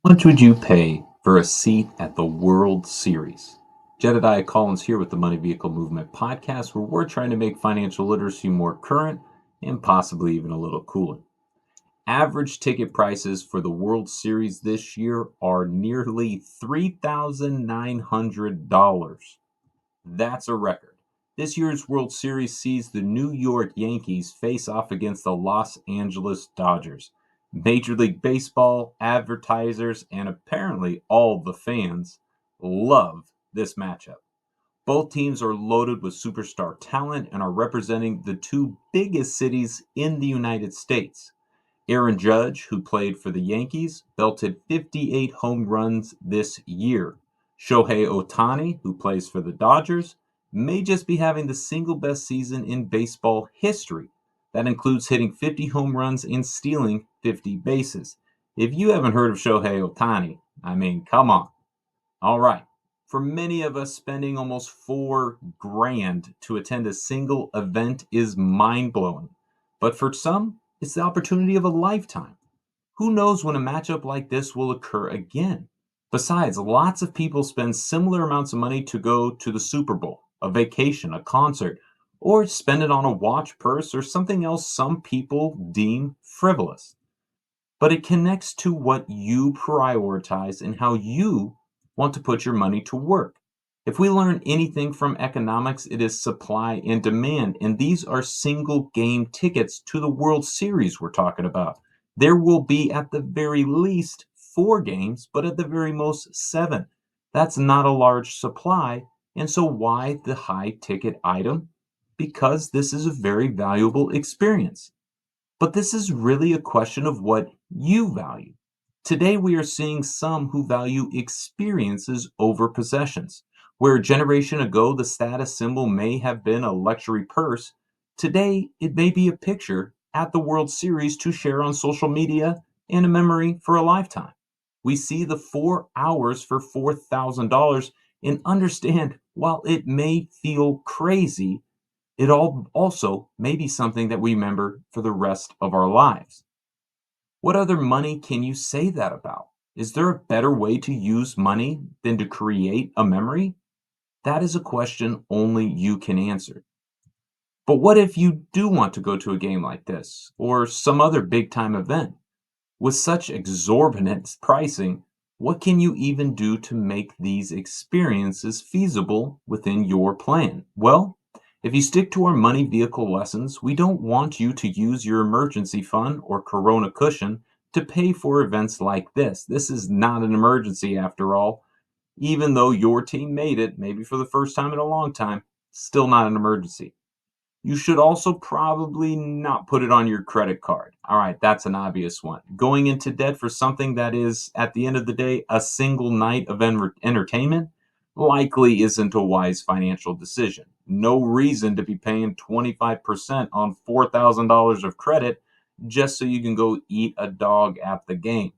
Much would you pay for a seat at the World Series? Jedediah Collins here with the Money Vehicle Movement podcast, where we're trying to make financial literacy more current and possibly even a little cooler. Average ticket prices for the World Series this year are nearly $3,900. That's a record. This year's World Series sees the New York Yankees face off against the Los Angeles Dodgers. Major League Baseball, advertisers, and apparently all the fans love this matchup. Both teams are loaded with superstar talent and are representing the two biggest cities in the United States. Aaron Judge, who played for the Yankees, belted 58 home runs this year. Shohei Ohtani, who plays for the Dodgers, may just be having the single best season in baseball history. That includes hitting 50 home runs and stealing 50 bases. If you haven't heard of Shohei Ohtani, come on. All right. For many of us, spending almost $4,000 to attend a single event is mind blowing. But for some, it's the opportunity of a lifetime. Who knows when a matchup like this will occur again? Besides, lots of people spend similar amounts of money to go to the Super Bowl, a vacation, a concert, or spend it on a watch, purse, or something else some people deem frivolous. But it connects to what you prioritize and how you want to put your money to work. If we learn anything from economics, it is supply and demand. And these are single game tickets to the World Series we're talking about. There will be at the very least 4 games, but at the very most 7. That's not a large supply. And so, why the high ticket item? Because this is a very valuable experience. But this is really a question of what you value. Today, we are seeing some who value experiences over possessions. Where a generation ago the status symbol may have been a luxury purse, today it may be a picture at the World Series to share on social media and a memory for a lifetime. We see the 4 hours for $4,000 and understand while it may feel crazy, it all also may be something that we remember for the rest of our lives. What other money can you say that about? Is there a better way to use money than to create a memory? That is a question only you can answer. But what if you do want to go to a game like this or some other big time event? With such exorbitant pricing, what can you even do to make these experiences feasible within your plan? Well, if you stick to our money vehicle lessons, we don't want you to use your emergency fund or Corona cushion to pay for events like this. This is not an emergency after all. Even though your team made it, maybe for the first time in a long time, still not an emergency. You should also probably not put it on your credit card. All right, that's an obvious one. Going into debt for something that is, at the end of the day, a single night of entertainment likely isn't a wise financial decision. No reason to be paying 25% on $4,000 of credit just so you can go eat a dog at the game.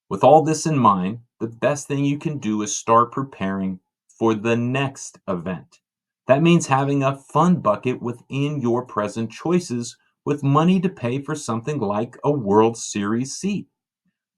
With all this in mind, the best thing you can do is start preparing for the next event. That means having a fund bucket within your present choices with money to pay for something like a World Series seat.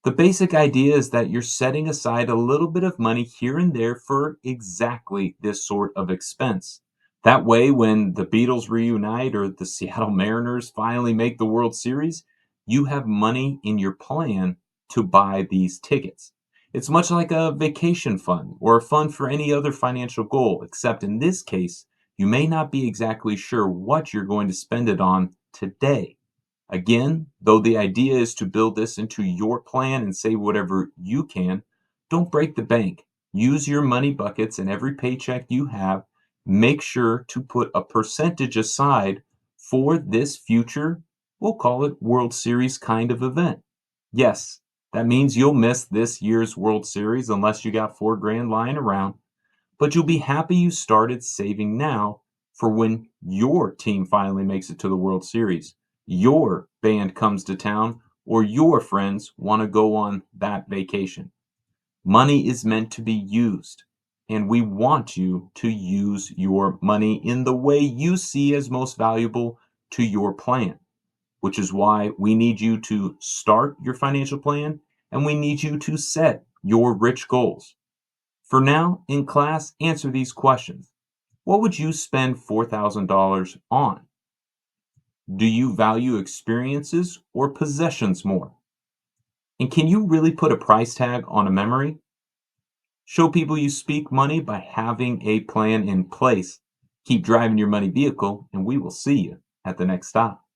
The basic idea is that you're setting aside a little bit of money here and there for exactly this sort of expense. That way, when the Beatles reunite or the Seattle Mariners finally make the World Series, you have money in your plan to buy these tickets. It's much like a vacation fund or a fund for any other financial goal, except in this case, you may not be exactly sure what you're going to spend it on today. Again, though the idea is to build this into your plan and save whatever you can, don't break the bank. Use your money buckets and every paycheck you have. Make sure to put a percentage aside for this future, we'll call it World Series kind of event. Yes, that means you'll miss this year's World Series unless you got 4 grand lying around, but you'll be happy you started saving now for when your team finally makes it to the World Series, your band comes to town, or your friends want to go on that vacation. Money is meant to be used, and we want you to use your money in the way you see as most valuable to your plan, which is why we need you to start your financial plan and we need you to set your rich goals. For now, in class, answer these questions. What would you spend $4,000 on? Do you value experiences or possessions more? And can you really put a price tag on a memory? Show people you speak money by having a plan in place. Keep driving your money vehicle, and we will see you at the next stop.